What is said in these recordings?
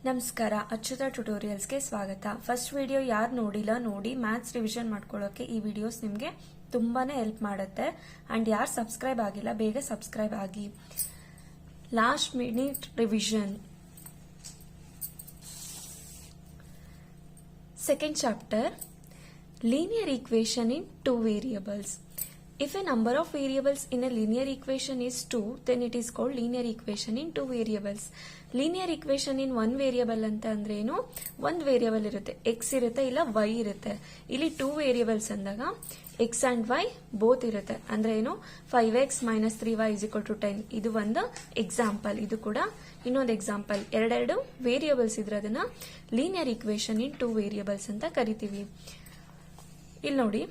ನಮಸ್ಕಾರ, ಅಚ್ಯುತ ಟ್ಯುಟೋರಿಯಲ್ಸ್ಗೆ ಸ್ವಾಗತ. First video ಯಾರು ನೋಡಿಲ್ಲ ನೋಡಿ ಮ್ಯಾಥ್ಸ್ ರಿವಿಷನ್ ಮಾಡ್ಕೊಳ್ಳೋಕೆ ಈ ವಿಡಿಯೋಸ್ ನಿಮಗೆ ತುಂಬಾನೇ ಹೆಲ್ಪ್ ಮಾಡುತ್ತೆ. ಅಂಡ್ ಯಾರು ಸಬ್ಸ್ಕ್ರೈಬ್ ಆಗಿಲ್ಲ ಬೇಗ ಸಬ್ಸ್ಕ್ರೈಬ್ ಆಗಿ. Last minute revision. Second chapter, linear equation in two variables. If a number of variables in a linear equation is 2, then it is called linear equation in two variables. Linear equation in one variable ಅಂತ ಅಂದ್ರೆ ಏನು, ಒಂದು variable ಇರುತ್ತೆ, x ಇರುತ್ತೆ ಇಲ್ಲ y ಇರುತ್ತೆ. ಇಲ್ಲಿ two variables ಅಂದಾಗ x and y ಬೋತ್ ಇರುತ್ತೆ. ಅಂದ್ರೆ ಏನು, 5x minus 3y is equal to 10. ಇದು ಒಂದು ಎಕ್ಸಾಂಪಲ್. ಇದು ಕೂಡ ಇನ್ನೊಂದು ಎಕ್ಸಾಂಪಲ್. ಎರಡೆರಡು ವೇರಿಯಬಲ್ಸ್ ಇದ್ರೆ ಅದನ್ನ linear equation in two variables ಅಂತ ಕರಿತೀವಿ. ಇಲ್ಲಿ ನೋಡಿ,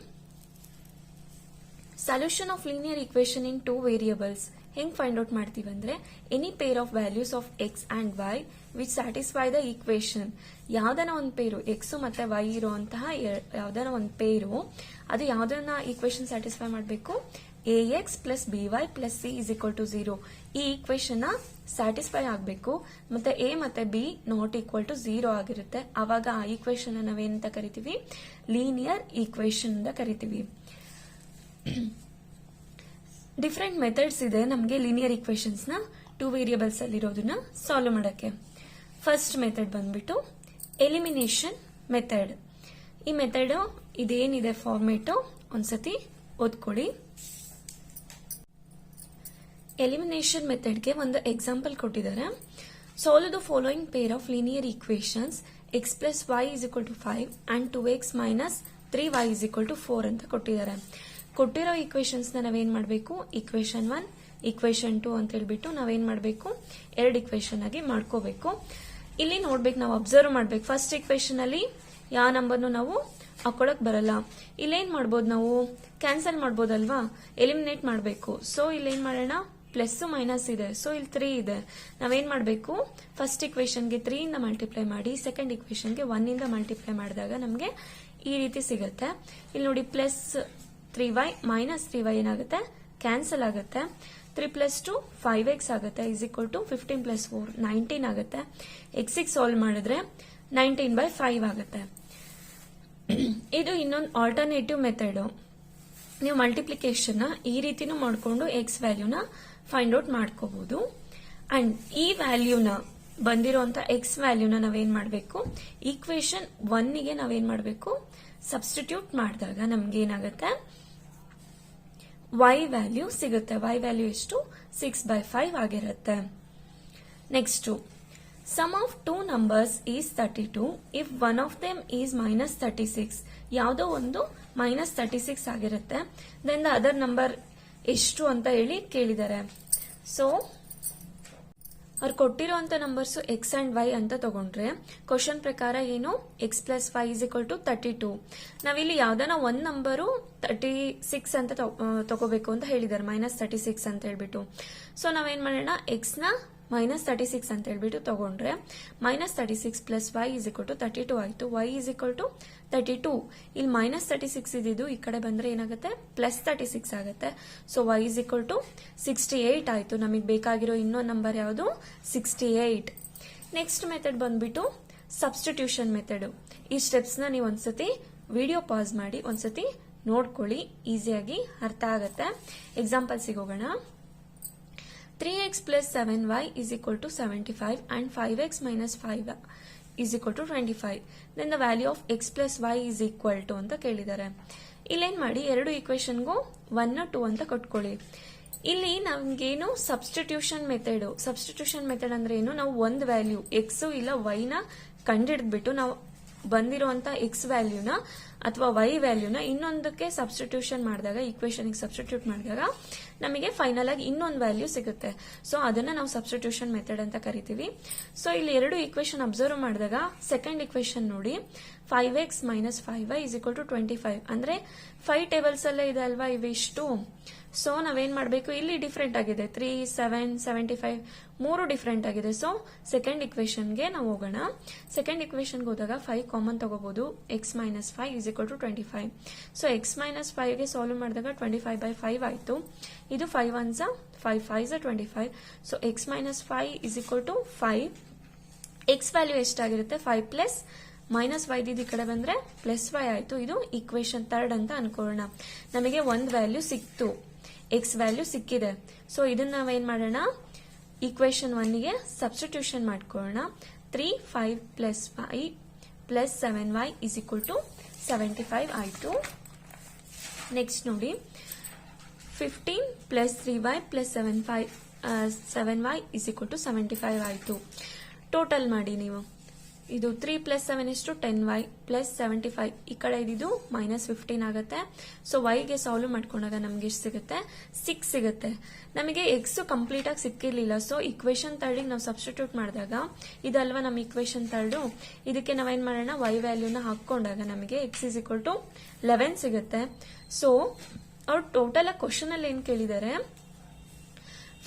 solution of linear equation in two variables ಹೆಂಗ್ ಫೈಂಡ್ ಔಟ್ ಮಾಡ್ತೀವಿ ಅಂದ್ರೆ, any pair of values of x and y which satisfy the equation. ಯಾವ್ದನ ಒಂದು ಪೇರು, ಎಕ್ಸ್ ಮತ್ತೆ ವೈ ಇರುವಂತಹ ಯಾವ್ದನ ಒಂದು ಪೇರು, ಅದು ಯಾವ್ದನ್ನ ಈಕ್ವೇಶನ್ ಸ್ಯಾಟಿಸ್ಫೈ ಮಾಡಬೇಕು, ax plus by plus c is equal to 0. ಈ ಈಕ್ವೇಶನ್ ಸ್ಯಾಟಿಸ್ಫೈ ಆಗಬೇಕು. ಮತ್ತೆ a ಮತ್ತೆ b ನಾಟ್ ಈಕ್ವಲ್ ಟು 0 ಆಗಿರುತ್ತೆ. ಅವಾಗ ಆ ಈಕ್ವೇಶನ್ ನಾವೇನಂತ ಕರಿತೀವಿ, ಲೀನಿಯರ್ ಈಕ್ವೇಶನ್ ಅಂತ ಕರಿತೀವಿ. ಡಿಫರೆಂಟ್ ಮೆಥಡ್ಸ್ ಇದೆ ನಮಗೆ ಲೀನಿಯರ್ ಈಕ್ವೇಶನ್ಸ್ ನ ಟೂ ವೇರಿಯಬಲ್ಸ್ ಅಲ್ಲಿ ಇರೋದನ್ನ ಸಾಲ್ವ್ ಮಾಡಕ್ಕೆ. ಫಸ್ಟ್ ಮೆಥಡ್ ಬಂದ್ಬಿಟ್ಟು ಎಲಿಮಿನೇಷನ್ ಮೆಥಡ್. ಈ ಮೆಥಡ್ ಇದೇನಿದೆ ಫಾರ್ಮೇಟ್ ಒಂದ್ಸತಿ ಓದ್ಕೊಳ್ಳಿ. ಎಲಿಮಿನೇಷನ್ ಮೆಥಡ್ಗೆ ಒಂದು ಎಕ್ಸಾಂಪಲ್ ಕೊಟ್ಟಿದ್ದಾರೆ. Solve the following pair of linear equations x plus y is equal to 5 and 2x minus 3y is equal to 4 ಅಂತ ಕೊಟ್ಟಿದ್ದಾರೆ. ಕೊಟ್ಟಿರೋ ಈಕ್ವೇಶನ್ಸ್ ನಾವೇನ್ ಮಾಡಬೇಕು, ಈಕ್ವೇಶನ್ 1 ಈಕ್ವೇಶನ್ 2 ಅಂತ ಹೇಳ್ಬಿಟ್ಟು ನಾವೇನ್ ಮಾಡಬೇಕು, ಎರಡು ಈಕ್ವೇಶನ್ ಆಗಿ ಮಾಡ್ಕೋಬೇಕು. ಇಲ್ಲಿ ನೋಡ್ಬೇಕು, ನಾವು ಅಬ್ಸರ್ವ್ ಮಾಡ್ಬೇಕು. ಫಸ್ಟ್ ಈಕ್ವೇಶನ್ ಅಲ್ಲಿ ಯಾವ ನಂಬರ್ನು ನಾವು ಹಾಕೊಳಕ್ ಬರಲ್ಲ. ಇಲ್ಲೇನ್ ಮಾಡ್ಬೋದು, ನಾವು ಕ್ಯಾನ್ಸಲ್ ಮಾಡ್ಬೋದಲ್ವಾ, ಎಲಿಮಿನೇಟ್ ಮಾಡಬೇಕು. ಸೊ ಇಲ್ಲೇನ್ ಮಾಡೋಣ, ಪ್ಲಸ್ ಮೈನಸ್ ಇದೆ, ಸೊ ಇಲ್ಲಿ 3 ಇದೆ. ನಾವೇನ್ ಮಾಡಬೇಕು, ಫಸ್ಟ್ ಈಕ್ವೇಶನ್ಗೆ 3 ಇಂದ ಮಲ್ಟಿಪ್ಲೈ ಮಾಡಿ, ಸೆಕೆಂಡ್ ಈಕ್ವೇಶನ್ಗೆ 1 ಇಂದ ಮಲ್ಟಿಪ್ಲೈ ಮಾಡಿದಾಗ ನಮ್ಗೆ ಈ ರೀತಿ ಸಿಗುತ್ತೆ. ಇಲ್ಲಿ ನೋಡಿ, ಪ್ಲಸ್ 3y ಮೈನಸ್ 3y ಏನಾಗುತ್ತೆ, ಕ್ಯಾನ್ಸಲ್ ಆಗುತ್ತೆ. 3 ಪ್ಲಸ್ 2 5x ಆಗುತ್ತೆ, ಇಸ್ ಈಕ್ವಲ್ ಟು 15 ಪ್ಲಸ್ 4 19 ಆಗುತ್ತೆ. x ಸಾಲ್ವ್ ಮಾಡಿದ್ರೆ 19/5 ಆಗುತ್ತೆ. ಇದು ಇನ್ನೊಂದು ಆಲ್ಟರ್ನೇಟಿವ್ ಮೆಥಡ್. ನೀವು ಮಲ್ಟಿಪ್ಲಿಕೇಶನ್ ಈ ರೀತಿನೂ ಮಾಡ್ಕೊಂಡು ಎಕ್ಸ್ ವ್ಯಾಲ್ಯೂನ ಫೈಂಡ್ ಔಟ್ ಮಾಡ್ಕೋಬಹುದು. ಅಂಡ್ ಈ ವ್ಯಾಲ್ಯೂನ ಬಂದಿರುವಂತ ಎಕ್ಸ್ ವ್ಯಾಲ್ಯೂನ ನಾವೇನ್ ಮಾಡಬೇಕು, ಈಕ್ವೇಶನ್ 1ಗೆ ನಾವೇನ್ ಮಾಡಬೇಕು, ಸಬ್ಸ್ಟಿಟ್ಯೂಟ್ ಮಾಡಿದಾಗ ನಮ್ಗೆ ಏನಾಗುತ್ತೆ, y ವ್ಯಾಲ್ಯೂ ಸಿಗುತ್ತೆ. y ವ್ಯಾಲ್ಯೂ ಎಷ್ಟು, 6/5 ಆಗಿರುತ್ತೆ. Next, sum of two numbers is 32 if one of them is minus 36. ಯಾವುದೋ ಒಂದು ಮೈನಸ್ 36 ಆಗಿರುತ್ತೆ. ದೆನ್ ದ ಅದರ್ ನಂಬರ್ ಎಷ್ಟು ಅಂತ ಹೇಳಿ ಕೇಳಿದ್ದಾರೆ. ಸೊ ಅವ್ರು ಕೊಟ್ಟಿರುವಂತ ನಂಬರ್ಸ್ ಎಕ್ಸ್ ಅಂಡ್ ವೈ ಅಂತ ತಗೊಂಡ್ರೆ, ಕ್ವಶನ್ ಪ್ರಕಾರ ಏನು, x plus y is equal to 32. ನಾವಿಲ್ಲಿ ಯಾವ್ದಾನ ಒಂದ್ ನಂಬರು 36 ಅಂತ ತಗೋಬೇಕು ಅಂತ ಹೇಳಿದ್ದಾರೆ, ಮೈನಸ್ 36 ಅಂತ ಹೇಳ್ಬಿಟ್ಟು. ಸೊ ನಾವೇನ್ ಮಾಡೋಣ, ಎಕ್ಸ್ ನ ಮೈನಸ್ 36 ಅಂತ ಹೇಳ್ಬಿಟ್ಟು ತಗೊಂಡ್ರೆ, minus 36 plus y is equal to 32 ಆಯ್ತು. Y is equal to 32. ಇಲ್ಲಿ ಮೈನಸ್ 36 ಇದ್ದು ಈ ಕಡೆ ಬಂದ್ರೆ ಏನಾಗುತ್ತೆ, ಪ್ಲಸ್ 36 ಆಗುತ್ತೆ. So y is equal to 68 ಆಯ್ತು. ನಮಗೆ ಬೇಕಾಗಿರೋ ಇನ್ನೊಂದು ನಂಬರ್ ಯಾವುದು, 68. ನೆಕ್ಸ್ಟ್ ಮೆಥಡ್ ಬಂದ್ಬಿಟ್ಟು ಸಬ್ಸ್ಟಿಟ್ಯೂಷನ್ ಮೆಥಡ್. ಈ ಸ್ಟೆಪ್ಸ್ ನ ನೀವು ಒಂದ್ಸತಿ ವಿಡಿಯೋ ಪಾಸ್ ಮಾಡಿ ಒಂದ್ಸತಿ ನೋಡ್ಕೊಳ್ಳಿ, ಈಸಿಯಾಗಿ ಅರ್ಥ ಆಗುತ್ತೆ. ಎಕ್ಸಾಂಪಲ್ಸ್ ಹೋಗೋಣ. 3x plus 7y is equal to 75 and 5x minus 5 is equal to 25. Then the value of x plus y is equal to ಅಂತ ಕೇಳಿದ್ದಾರೆ. ಇಲ್ಲೇನ್ ಮಾಡಿ, ಎರಡು ಈಕ್ವೇಶನ್ಗೂ 1 2 ಅಂತ ಕೊಟ್ಕೊಳ್ಳಿ. ಇಲ್ಲಿ ನಮ್ಗೇನು ಸಬ್ಸ್ಟಿಟ್ಯೂಷನ್ ಮೆಥಡ್. ಸಬ್ಸ್ಟಿಟ್ಯೂಷನ್ ಮೆಥಡ್ ಅಂದ್ರೆ ಏನು, ನಾವು ಒಂದು ವ್ಯಾಲ್ಯೂ ಎಕ್ಸ್ ಇಲ್ಲ ವೈ ನ ಕಂಡಿಡ್ಬಿಟ್ಟು ನಾವು ಬಂದಿರುವಂತ ಎಕ್ಸ್ ವ್ಯಾಲ್ಯೂನ ಅಥವಾ ವೈ ವ್ಯಾಲ್ಯೂನ ಇನ್ನೊಂದಕ್ಕೆ ಸಬ್ಸ್ಟಿಟ್ಯೂಷನ್ ಮಾಡಿದಾಗ, ಈಕ್ವೇಶನ್ ಸಬ್ಸ್ಟಿಟ್ಯೂಟ್ ಮಾಡಿದಾಗ ನಮಗೆ ಫೈನಲ್ ಆಗಿ ಇನ್ನೊಂದು ವ್ಯಾಲ್ಯೂ ಸಿಗುತ್ತೆ. ಸೊ ಅದನ್ನ ನಾವು ಸಬ್ಸ್ಟಿಟ್ಯೂಷನ್ ಮೆಥಡ್ ಅಂತ ಕರಿತೀವಿ. ಸೊ ಇಲ್ಲಿ ಎರಡು ಈಕ್ವೇಶನ್ ಅಬ್ಸರ್ವ್ ಮಾಡಿದಾಗ, ಸೆಕೆಂಡ್ ಈಕ್ವೇಶನ್ ನೋಡಿ, 5x minus 5y is equal to 25. ಅಂದ್ರೆ 5 ಟೇಬಲ್ಸ್ ಅಲ್ಲೇ ಇದೆ ಅಲ್ವಾ ಇವಿಷ್ಟು. ಸೊ ನಾವೇನ್ ಮಾಡಬೇಕು, ಇಲ್ಲಿ ಡಿಫ್ರೆಂಟ್ ಆಗಿದೆ, 3 7 75 ಮೂರು ಡಿಫ್ರೆಂಟ್ ಆಗಿದೆ. ಸೊ ಸೆಕೆಂಡ್ ಇಕ್ವೇಶನ್ಗೆ ನಾವು ಹೋಗೋಣ. ಸೆಕೆಂಡ್ ಇಕ್ವೇಶನ್ಗೆ ಹೋದಾಗ 5 ಕಾಮನ್ ತಗೋಬಹುದು, x minus 5 is equal to 25. So x minus 5ಗೆ ಸಾಲ್ವ್ ಮಾಡಿದಾಗ 25/5 ಆಯ್ತು. ಇದು 5 1s 5 5s 25. So x minus 5 is equal to 5. X value ಎಷ್ಟಾಗಿರುತ್ತೆ 5 ಪ್ಲಸ್ ಮೈನಸ್ ವೈ ಈ ಕಡೆ ಬಂದ್ರೆ ಪ್ಲಸ್ ವೈ ಆಯ್ತು. ಇದು ಈಕ್ವೇಶನ್ 3 ಅಂತ ಅನ್ಕೊಳ್ಳೋಣ. ನಮಗೆ ಒಂದು ವ್ಯಾಲ್ಯೂ ಸಿಕ್ತು, ಎಕ್ಸ್ ವ್ಯಾಲ್ಯೂ ಸಿಕ್ಕಿದೆ. ಸೊ ಇದನ್ನ ನಾವೇನ್ ಮಾಡೋಣ, ಈಕ್ವೇಶನ್ 1ಗೆ ಸಬ್ಸ್ಟಿಟ್ಯೂಷನ್ ಮಾಡ್ಕೊಳ್ಳೋಣ. 3 5 plus 5 plus 7y is equal to 75 ಆಯ್ತು. ನೆಕ್ಸ್ಟ್ ನೋಡಿ 15 plus 3y plus 7y is equal to 75 ಆಯ್ತು. ಟೋಟಲ್ ಮಾಡಿ ನೀವು. ಇದು 3 ಪ್ಲಸ್ 7 ಎಷ್ಟು 10y ಪ್ಲಸ್ 75, ಈ ಕಡೆ ಇದ್ದು ಮೈನಸ್ 15 ಆಗುತ್ತೆ. ಸೊ ವೈಗೆ ಸಾಲ್ವ್ ಮಾಡ್ಕೊಂಡಾಗ ನಮ್ಗೆ ಎಷ್ಟು ಸಿಗುತ್ತೆ, 6 ಸಿಗುತ್ತೆ. ನಮಗೆ ಎಕ್ಸ್ ಕಂಪ್ಲೀಟ್ ಆಗಿ ಸಿಕ್ಕಿರ್ಲಿಲ್ಲ. ಸೊ ಇಕ್ವೇಶನ್ 3ಗೆ ನಾವು ಸಬ್ಸ್ಟಿಟ್ಯೂಟ್ ಮಾಡಿದಾಗ ಇದಲ್ವಾ ನಮ್ಮ ಇಕ್ವೇಶನ್ 3, ಇದಕ್ಕೆ ನಾವೇನ್ ಮಾಡೋಣ, ವೈ ವ್ಯಾಲ್ಯೂನ ಹಾಕೊಂಡಾಗ ನಮಗೆ ಎಕ್ಸ್ ಇಸ್ ಈಕ್ವಲ್ ಟು 11 ಸಿಗುತ್ತೆ. ಸೊ ಅವ್ರು ಟೋಟಲ್ ಕ್ವಶನ್ ಅಲ್ಲಿ ಏನ್ ಕೇಳಿದ್ದಾರೆ,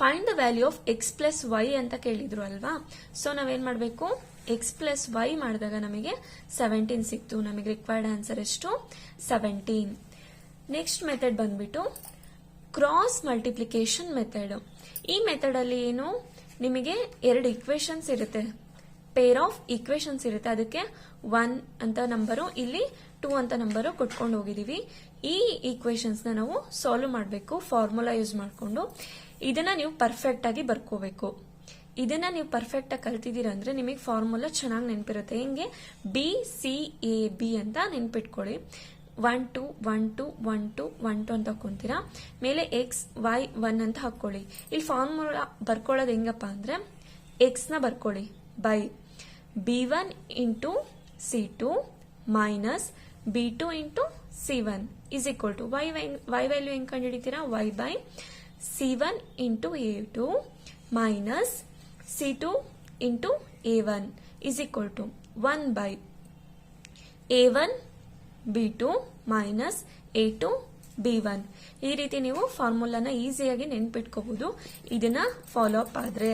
find the value of x plus y ಅಂತ ಕೇಳಿದ್ರು ಅಲ್ವಾ. ಸೊ ನಾವೇನ್ ಮಾಡ್ಬೇಕು, ಎಕ್ಸ್ ಪ್ಲಸ್ ವೈ ಮಾಡಿದಾಗ ನಮಗೆ 17 ಸಿಕ್ತು. ನಮಗೆ ರಿಕ್ವೈರ್ಡ್ ಆನ್ಸರ್ ಎಷ್ಟು, 17. ನೆಕ್ಸ್ಟ್ ಮೆಥಡ್ ಬಂದ್ಬಿಟ್ಟು ಕ್ರಾಸ್ ಮಲ್ಟಿಪ್ಲಿಕೇಶನ್ ಮೆಥಡ್. ಈ ಮೆಥಡ್ ಅಲ್ಲಿ ಏನು, ನಿಮಗೆ 2 ಇಕ್ವೇಶನ್ಸ್ ಇರುತ್ತೆ, ಪೇರ್ ಆಫ್ ಇಕ್ವೇಶನ್ಸ್ ಇರುತ್ತೆ. ಅದಕ್ಕೆ 1 ಅಂತ ನಂಬರು, ಇಲ್ಲಿ 2 ಅಂತ ನಂಬರು ಕೊಟ್ಕೊಂಡು ಹೋಗಿದೀವಿ. ಈ ಈಕ್ವೇಶನ್ಸ್ ನಾವು ಸಾಲ್ವ್ ಮಾಡಬೇಕು ಫಾರ್ಮುಲಾ ಯೂಸ್ ಮಾಡಿಕೊಂಡು. ಇದನ್ನ ನೀವು ಪರ್ಫೆಕ್ಟ್ ಆಗಿ ಬರ್ಕೋಬೇಕು. ಇದನ್ನ ನೀವು ಪರ್ಫೆಕ್ಟ್ ಆಗಿ ಕಲ್ತಿದ್ದೀರಾ ಅಂದ್ರೆ ನಿಮಗೆ ಫಾರ್ಮುಲಾ ಚೆನ್ನಾಗಿ ನೆನಪಿರುತ್ತೆ. ಹೆಂಗೆ, BCAB ಅಂತ ನೆನ್ಪಿಟ್ಕೊಳ್ಳಿ. 1 2 1 2 1 2 1 2 ಅಂತ ಹಾಕೊಂತೀರಾ. ಮೇಲೆ ಎಕ್ಸ್ ವೈ 1 ಅಂತ ಹಾಕೊಳ್ಳಿ. ಇಲ್ಲಿ ಫಾರ್ಮುಲಾ ಬರ್ಕೊಳ್ಳೋದು ಹೆಂಗಪ್ಪ ಅಂದ್ರೆ, ಎಕ್ಸ್ ನ ಬರ್ಕೊಳ್ಳಿ by B1 into C2 minus B2 into C1 is equal to y value ಹೆಂಗ್ ಕಂಡುಹಿಡಿತೀರಾ, y by C1 into A2 minus C2 into A1 is equal to 1 by A1 B2 minus A2 B1. ಈ ರೀತಿ ನೀವು ಫಾರ್ಮುಲಾನ ಈಸಿಯಾಗಿ ನೆನ್ಪಿಟ್ಕೋಬಹುದು ಇದನ್ನ follow up ಆದ್ರೆ.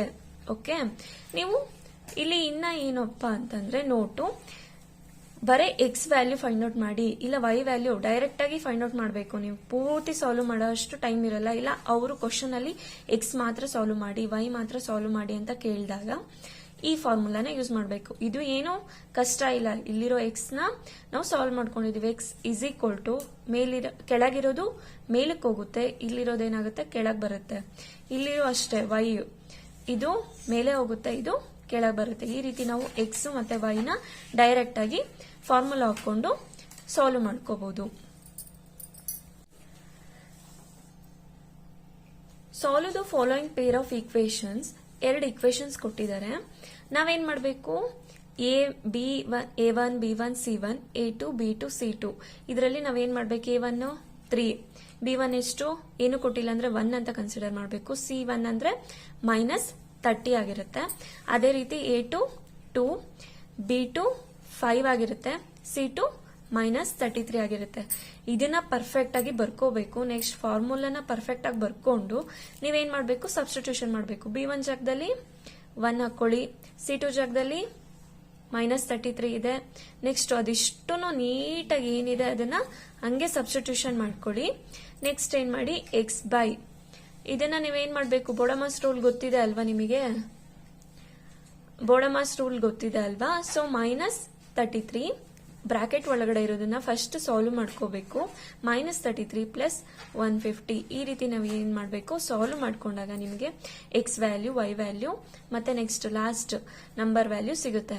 Okay, ನೀವು ಇಲ್ಲಿ ಇನ್ನ ಏನಪ್ಪ ಅಂತಂದ್ರೆ ನೋಟು, ಬರೇ ಎಕ್ಸ್ ವ್ಯಾಲ್ಯೂ ಫೈಂಡ್ ಔಟ್ ಮಾಡಿ, ಇಲ್ಲ ವೈ ವ್ಯಾಲ್ಯೂ ಡೈರೆಕ್ಟ್ ಆಗಿ ಫೈಂಡ್ ಔಟ್ ಮಾಡಬೇಕು. ನೀವು ಪೂರ್ತಿ ಸಾಲ್ವ್ ಮಾಡೋ ಅಷ್ಟು ಟೈಮ್ ಇರಲ್ಲ. ಇಲ್ಲ ಅವರು ಕ್ವಶನ್ ಅಲ್ಲಿ ಎಕ್ಸ್ ಮಾತ್ರ ಸಾಲ್ವ್ ಮಾಡಿ, ವೈ ಮಾತ್ರ ಸಾಲ್ವ್ ಮಾಡಿ ಅಂತ ಕೇಳಿದಾಗ ಈ ಫಾರ್ಮುಲಾನ ಯೂಸ್ ಮಾಡಬೇಕು. ಇದು ಏನೋ ಕಷ್ಟ ಇಲ್ಲ. ಇಲ್ಲಿರೋ ಎಕ್ಸ್ ನ ನಾವು ಸಾಲ್ವ್ ಮಾಡ್ಕೊಂಡಿದೀವಿ. ಎಕ್ಸ್ ಇಸ್ ಈಕ್ವಲ್ ಟು ಕೆಳಗಿರೋದು ಮೇಲಕ್ಕೆ ಹೋಗುತ್ತೆ, ಇಲ್ಲಿರೋದೇನಾಗುತ್ತೆ ಕೆಳಗ್ ಬರುತ್ತೆ. ಇಲ್ಲಿರೋ ಅಷ್ಟೇ ವೈ, ಇದು ಮೇಲೆ ಹೋಗುತ್ತೆ, ಇದು ಕೆಳಗೆ ಬರುತ್ತೆ. ಈ ರೀತಿ ನಾವು ಎಕ್ಸ್ ಮತ್ತೆ ವೈ ನ ಡೈರೆಕ್ಟ್ ಆಗಿ ಫಾರ್ಮುಲಾ ಹಾಕೊಂಡು ಸಾಲ್ವ್ ಮಾಡ್ಕೋಬಹುದು. Solve the following pair of equations. 2 equations ಕೊಟ್ಟಿದ್ದಾರೆ. ನಾವೇನ್ ಮಾಡಬೇಕು, A1 B1 C1 A2 B2 C2. ಇದರಲ್ಲಿ ನಾವೇನ್ ಮಾಡ್ಬೇಕು, A1 3, B1 ಎಷ್ಟು ಏನು ಕೊಟ್ಟಿಲ್ಲ ಅಂದ್ರೆ 1 ಅಂತ ಕನ್ಸಿಡರ್ ಮಾಡಬೇಕು. C1 ಅಂದ್ರೆ ಮೈನಸ್ 30 ಆಗಿರುತ್ತೆ. ಅದೇ ರೀತಿ A2 2, B2 5 ಆಗಿರುತ್ತೆ, C2 ಮೈನಸ್ 33 ಆಗಿರುತ್ತೆ. ಇದನ್ನ ಪರ್ಫೆಕ್ಟ್ ಆಗಿ ಬರ್ಕೋಬೇಕು. ನೆಕ್ಸ್ಟ್ ಫಾರ್ಮುಲಾನ ಪರ್ಫೆಕ್ಟ್ ಆಗಿ ಬರ್ಕೊಂಡು ನೀವೇನ್ ಮಾಡ್ಬೇಕು, ಸಬ್ಸ್ಟಿಟ್ಯೂಷನ್ ಮಾಡಬೇಕು. B1 ಜಾಗದಲ್ಲಿ 1 ಹಾಕೊಳ್ಳಿ, C2 ಜಾಗದಲ್ಲಿ ಮೈನಸ್ 33 ಇದೆ. ನೆಕ್ಸ್ಟ್ ಅದಿಷ್ಟು ನೀಟಾಗಿ ಏನಿದೆ ಅದನ್ನ ಹಂಗೆ ಸಬ್ಸ್ಟಿಟ್ಯೂಷನ್ ಮಾಡ್ಕೊಳ್ಳಿ. ನೆಕ್ಸ್ಟ್ ಏನ್ ಮಾಡಿ, ಎಕ್ಸ್ ಬೈ ಇದನ್ನ ನೀವೇನ್ ಮಾಡ್ಬೇಕು, ಬೋಡಮಾಸ್ ರೂಲ್ ಗೊತ್ತಿದೆ ಅಲ್ವಾ ನಿಮಗೆ, ಬೋಡಮಾಸ್ ರೂಲ್ ಗೊತ್ತಿದೆ ಅಲ್ವಾ. ಸೊ ಮೈನಸ್ 33 ಬ್ರಾಕೆಟ್ ಒಳಗಡೆ ಇರೋದನ್ನ ಫಸ್ಟ್ ಸಾಲ್ವ್ ಮಾಡ್ಕೋಬೇಕು. ಮೈನಸ್ 33 ಪ್ಲಸ್ 150 ಈ ರೀತಿ ನಾವು ಏನ್ ಮಾಡ್ಬೇಕು, ಸಾಲ್ವ್ ಮಾಡ್ಕೊಂಡಾಗ ನಿಮಗೆ ಎಕ್ಸ್ ವ್ಯಾಲ್ಯೂ, ವೈ ವ್ಯಾಲ್ಯೂ ಮತ್ತೆ ನೆಕ್ಸ್ಟ್ ಲಾಸ್ಟ್ ನಂಬರ್ ವ್ಯಾಲ್ಯೂ ಸಿಗುತ್ತೆ.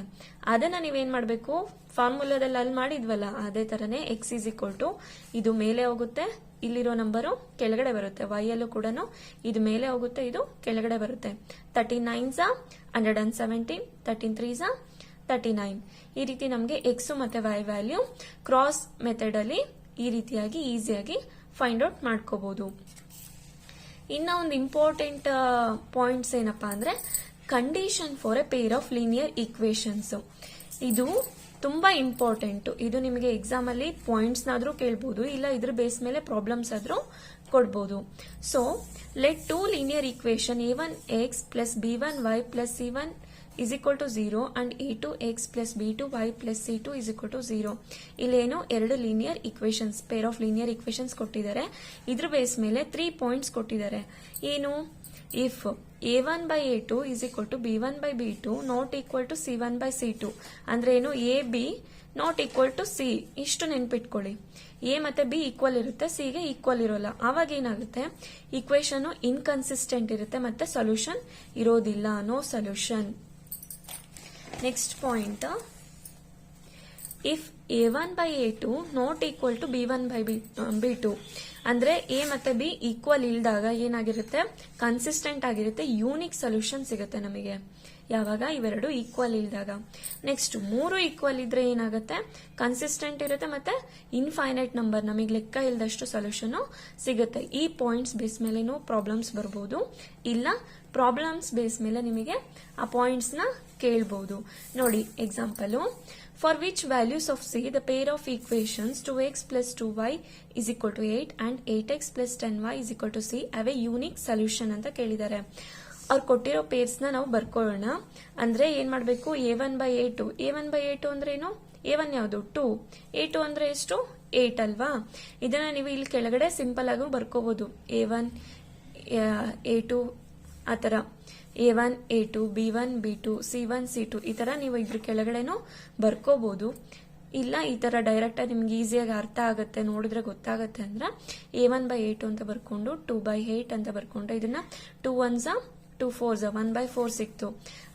ಅದನ್ನ ನೀವೇನ್ ಮಾಡ್ಬೇಕು, ಫಾರ್ಮುಲಾದಲ್ಲಿ ಅಲ್ಲಿ ಮಾಡಿದ್ವಲ್ಲ ಅದೇ ತರನೇ ಎಕ್ಸ್ ಇಸ್ ಈಕ್ವಲ್ ಟು ಇದು ಮೇಲೆ ಹೋಗುತ್ತೆ, ಇಲ್ಲಿರೋ ನಂಬರು ಕೆಳಗಡೆ ಬರುತ್ತೆ. ವೈ ಅಲ್ಲೂ ಕೂಡ ಇದು ಮೇಲೆ ಹೋಗುತ್ತೆ, ಇದು ಕೆಳಗಡೆ ಬರುತ್ತೆ. 39 117, 13 39. ಈ ರೀತಿ ನಮಗೆ ಎಕ್ಸ್ ಮತ್ತೆ ವೈ ವ್ಯಾಲ್ಯೂ ಕ್ರಾಸ್ ಮೆಥಡ್ ಅಲ್ಲಿ ಈ ರೀತಿಯಾಗಿ ಈಸಿಯಾಗಿ ಫೈಂಡ್ ಔಟ್ ಮಾಡ್ಕೋಬಹುದು. ಇನ್ನ ಒಂದು ಇಂಪಾರ್ಟೆಂಟ್ ಪಾಯಿಂಟ್ಸ್ ಏನಪ್ಪಾ ಅಂದ್ರೆ, condition for A peer of linear equations. ಇದು ತುಂಬಾ ಇಂಪಾರ್ಟೆಂಟ್. ಇದು ನಿಮಗೆ ಎಕ್ಸಾಮ್ ಅಲ್ಲಿ ಪಾಯಿಂಟ್ಸ್ ನಾದ್ರೂ ಕೇಳಬಹುದು, ಇಲ್ಲ ಇದ್ರ ಬೇಸ್ ಮೇಲೆ ಪ್ರಾಬ್ಲಮ್ಸ್ ಆದ್ರೂ ಕೊಡಬಹುದು. So let 2 linear equation A1x plus B1y plus C1 is equal to 0 and A2x plus B2y plus C2 is equal to 0. ಇಲ್ಲೇನು 2 linear equations, peer of linear equations ಕೊಟ್ಟಿದ್ದಾರೆ. ಇದ್ರ ಬೇಸ್ ಮೇಲೆ 3 ಪಾಯಿಂಟ್ಸ್ ಕೊಟ್ಟಿದ್ದಾರೆ. ಏನು, if a1 by a2 is equal to b1 by b2 not equal to c1 by c2 ಅಂದ್ರೆ ಏನು, A B not equal to C. ಇಷ್ಟು ನೆನ್ಪಿಟ್ಕೊಳ್ಳಿ. ಎ ಮತ್ತೆ ಬಿ ಈಕ್ವಲ್ ಇರುತ್ತೆ, ಸಿ ಗೆ ಈಕ್ವಲ್ ಇರೋಲ್ಲ. ಆವಾಗ ಏನಾಗುತ್ತೆ, ಈಕ್ವೇಶನ್ ಇನ್ಕನ್ಸಿಸ್ಟೆಂಟ್ ಇರುತ್ತೆ ಮತ್ತೆ ಸೊಲ್ಯೂಷನ್ ಇರೋದಿಲ್ಲ, no solution. Next point, if a1 by a2 not equal to b1 by b2 ಅಂದ್ರೆ ಎ ಮತ್ತೆ ಬಿ ಈಕ್ವಲ್ ಇಲ್ದಾಗ ಏನಾಗಿರುತ್ತೆ, ಕನ್ಸಿಸ್ಟೆಂಟ್ ಆಗಿರುತ್ತೆ, ಯೂನಿಕ್ ಸೊಲ್ಯೂಷನ್ ಸಿಗುತ್ತೆ ನಮಗೆ. ಯಾವಾಗ ಇವೆರಡು ಈಕ್ವಲ್ ಇಲ್ದಾಗ. ನೆಕ್ಸ್ಟ್ 3 ಈಕ್ವಲ್ ಇದ್ರೆ ಏನಾಗುತ್ತೆ, ಕನ್ಸಿಸ್ಟೆಂಟ್ ಇರುತ್ತೆ ಮತ್ತೆ ಇನ್ಫೈನೈಟ್ ನಂಬರ್, ನಮಗೆ ಲೆಕ್ಕ ಇಲ್ದಷ್ಟು ಸೊಲ್ಯೂಷನ್ ಸಿಗುತ್ತೆ. ಈ ಪಾಯಿಂಟ್ಸ್ ಬೇಸ್ ಮೇಲೆನೂ ಪ್ರಾಬ್ಲಮ್ಸ್ ಬರ್ಬೋದು, ಇಲ್ಲ ಪ್ರಾಬ್ಲಮ್ಸ್ ಬೇಸ್ ಮೇಲೆ ನಿಮಗೆ ಆ ಪಾಯಿಂಟ್ಸ್ ನ ಕೇಳಬಹುದು. ನೋಡಿ example, for which values of c the pair of equations 2x plus 2y is equal to 8 and 8x plus 10y is equal to c have a unique solution ಅಂತ ಕೇಳಿದ್ದಾರೆ. ಅವ್ರು ಕೊಟ್ಟಿರೋ ಪೇರ್ಸ್ ನ ನಾವು ಬರ್ಕೊಳ್ಳೋಣ. ಅಂದ್ರೆ ಏನ್ ಮಾಡ್ಬೇಕು, a1 by a2, a1 by a2 ಅಂದ್ರೆ ಏನು, a1 ಯಾವುದು 2, a2 ಅಂದ್ರೆ ಎಷ್ಟು 8 ಅಲ್ವಾ. ಇದನ್ನ ನೀವು ಇಲ್ಲಿ ಕೆಳಗಡೆ ಸಿಂಪಲ್ ಆಗಿ ಬರ್ಕೋಬಹುದು, a1 a2 ಆತರ, a1 a2 b1 b2 c1 c2 ಈ ತರ ನೀವು ಇದ್ರ ಕೆಳಗಡೆನೂ ಬರ್ಕೋಬಹುದು. ಇಲ್ಲ ಈ ತರ ಡೈರೆಕ್ಟ್ ಆಗಿ ನಿಮ್ಗೆ ಈಸಿಯಾಗಿ ಅರ್ಥ ಆಗುತ್ತೆ, ನೋಡಿದ್ರೆ ಗೊತ್ತಾಗುತ್ತೆ ಅಂದ್ರೆ a1 by a2 ಅಂತ ಬರ್ಕೊಂಡು 2 by 8 ಅಂತ ಬರ್ಕೊಂಡು ಇದನ್ನ 2 1s 2 4s 1 by 4 ಸಿಕ್ತು.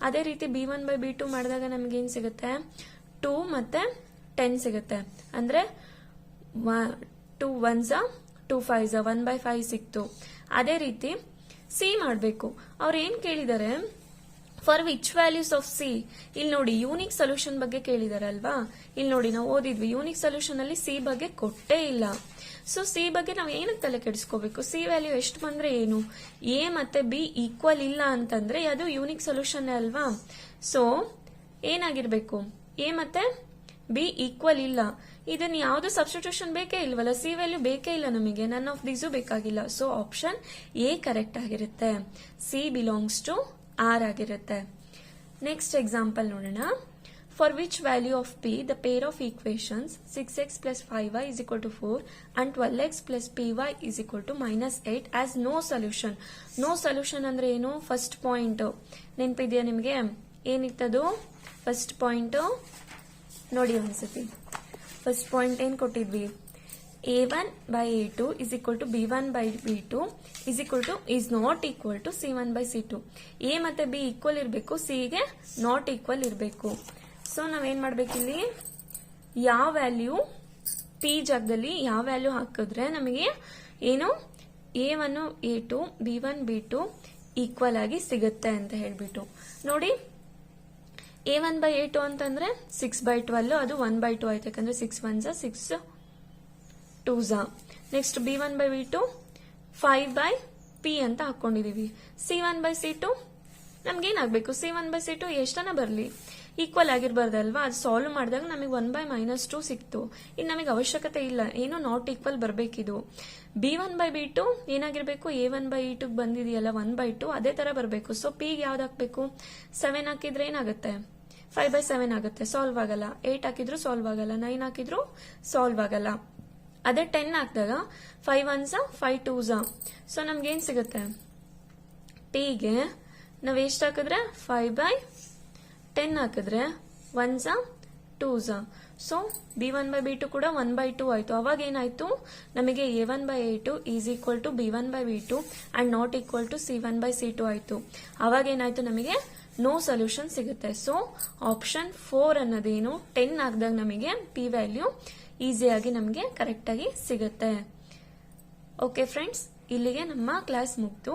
ಅದೇ ರೀತಿ b1 by b2 ಮಾಡಿದಾಗ ನಮ್ಗೆ ಏನ್ ಸಿಗುತ್ತೆ, 2 ಮತ್ತೆ 10 ಸಿಗುತ್ತೆ. ಅಂದ್ರೆ 2 1s 2 5s 1 by 5 ಸಿಕ್ತು. ಅದೇ ರೀತಿ ಸಿ ಮಾಡಬೇಕು. ಅವ್ರು ಏನ್ ಕೇಳಿದ್ದಾರೆ, for which values of C. ಇಲ್ಲಿ ನೋಡಿ ಯೂನಿಕ್ ಸೊಲ್ಯೂಷನ್ ಬಗ್ಗೆ ಕೇಳಿದಾರೆ ಅಲ್ವಾ. ಇಲ್ಲಿ ನೋಡಿ ನಾವು ಓದಿದ್ವಿ, ಯೂನಿಕ್ ಸೊಲ್ಯೂಷನ್ ಅಲ್ಲಿ ಸಿ ಬಗ್ಗೆ ಕೊಟ್ಟೇ ಇಲ್ಲ. ಸೊ ಸಿ ಬಗ್ಗೆ ನಾವು ಏನಕ್ಕೆ ತಲೆ ಕೆಡಿಸ್ಕೋಬೇಕು, ಸಿ ವ್ಯಾಲ್ಯೂ ಎಷ್ಟು ಬಂದ್ರೆ ಏನು, ಎ ಮತ್ತೆ ಬಿ ಈಕ್ವಲ್ ಇಲ್ಲ ಅಂತಂದ್ರೆ ಅದು ಯೂನಿಕ್ ಸೊಲ್ಯೂಷನ್ ಅಲ್ವಾ. ಸೊ ಏನಾಗಿರ್ಬೇಕು, ಎ ಮತ್ತೆ ಬಿ ಈಕ್ವಲ್ ಇಲ್ಲ, ಇದನ್ನ ಯಾವ್ದು ಸಬ್ಸ್ಟಿಟ್ಯೂಷನ್ ಬೇಕೇ ಇಲ್ವಲ್ಲ, ಸಿ ವ್ಯಾಲ್ಯೂ ಬೇಕೇ ಇಲ್ಲ ನಮಗೆ, ನನ್ ಆಫ್ ದೀಸು ಬೇಕಾಗಿಲ್ಲ. ಸೊ ಆಪ್ಷನ್ ಎ ಕರೆಕ್ಟ್ ಆಗಿರುತ್ತೆ, ಸಿ ಬಿಲಾಂಗ್ಸ್ ಟು ಆರ್ ಆಗಿರುತ್ತೆ. ನೆಕ್ಸ್ಟ್ ಎಕ್ಸಾಂಪಲ್ ನೋಡೋಣ. For which value of P the pair of equations 6x plus 5y is equal to 4 and 12x plus py is equal to -8 as no solution. No solution ಅಂದ್ರೆ ಏನು, first point ನೆನಪಿದೆಯಾ ನಿಮ್ಗೆ, ಏನಿತ್ತದು first point ನೋಡಿ ಒಂದ್ಸತಿ. First point ಏನ್ ಕೊಟ್ಟಿದ್ವಿ, a1 by a2 is equal to b1 by b2 is equal to is not equal to c1 by c2. a ಮತ್ತೆ b equal ಇರಬೇಕು, c ಗೆ ನಾಟ್ ಈಕ್ವಲ್ ಇರಬೇಕು. ಸೊ ನಾವೇನ್ ಮಾಡ್ಬೇಕಿಲ್ಲಿ, ಯಾವ ವ್ಯಾಲ್ಯೂ p ಜಾಗದಲ್ಲಿ ಯಾವ ವ್ಯಾಲ್ಯೂ ಹಾಕಿದ್ರೆ ನಮಗೆ ಏನು a1 a2 b1 b2 equal ಆಗಿ ಸಿಗುತ್ತೆ ಅಂತ ಹೇಳ್ಬಿಟ್ಟು ನೋಡಿ. a1 by a2 ಅಂತಂದ್ರೆ 6 by 12, ಅದು 1 by 2 ಆಯ್ತು, ಯಾಕಂದ್ರೆ 6 1s 6 2s. Next b1 by b2 5 by p ಅಂತ ಹಾಕೊಂಡಿದೀವಿ. c1 by c2 ನಮ್ಗೆ ಏನಾಗಬೇಕು, c1 by c2 ಎಷ್ಟನ ಬರ್ಲಿ ಈಕ್ವಲ್ ಆಗಿರ್ಬಾರ್ದಲ್ವಾ. ಅದು ಸಾಲ್ವ್ ಮಾಡಿದಾಗ ನಮಗೆ 1 by -2 ಸಿಕ್ತು. ಇನ್ನು ನಮಗೆ ಅವಶ್ಯಕತೆ ಇಲ್ಲ, ಏನು not equal ಬರ್ಬೇಕಿದು. b1 by b2 ಏನಾಗಿರ್ಬೇಕು, a1 by e2 ಬಂದಿದೆಯಲ್ಲ 1 by 2 ಅದೇ ತರ ಬರಬೇಕು. ಸೊ p ಯಾವ್ದು ಹಾಕ್ಬೇಕು, 7 ಹಾಕಿದ್ರೆ ಏನಾಗುತ್ತೆ, 5 by 7 ಆಗುತ್ತೆ, ಸಾಲ್ವ್ ಆಗಲ್ಲ. 8 ಹಾಕಿದ್ರು ಸಾಲ್ವ್ ಆಗಲ್ಲ, 9 ಹಾಕಿದ್ರು ಸಾಲ್ವ್ ಆಗಲ್ಲ. ಅದೇ 10 ಹಾಕಿದಾಗ 5 1s 5 2s. ಸೊ ನಮ್ಗೆ ಏನ್ ಸಿಗುತ್ತೆ, p ಗೆ ನಾವ್ ಎಷ್ಟು ಹಾಕಿದ್ರೆ 5 by 10 ಹಾಕಿದ್ರೆ 1s 2s. So b1 by b2 ಕೂಡ 1 by 2 ಆಯ್ತು. ಅವಾಗ ಏನಾಯ್ತು, ನಮಗೆ a1 by a2 is equal to b1 by b2 and not equal to c1 by c2 ಆಯ್ತು. ಅವಾಗ ಏನಾಯ್ತು, ನಮಗೆ ನೋ ಸೊಲ್ಯೂಷನ್ ಸಿಗುತ್ತೆ. ಸೊ ಆಪ್ಷನ್ 4 ಅನ್ನೋದೇನು, 10 ಹಾಕಿದಾಗ ನಮಗೆ p ವ್ಯಾಲ್ಯೂ ಈಸಿಯಾಗಿ ನಮಗೆ ಕರೆಕ್ಟ್ ಆಗಿ ಸಿಗುತ್ತೆ. ಓಕೆ ಫ್ರೆಂಡ್ಸ್, ಇಲ್ಲಿಗೆ ನಮ್ಮ ಕ್ಲಾಸ್ ಮುಗ್ದು.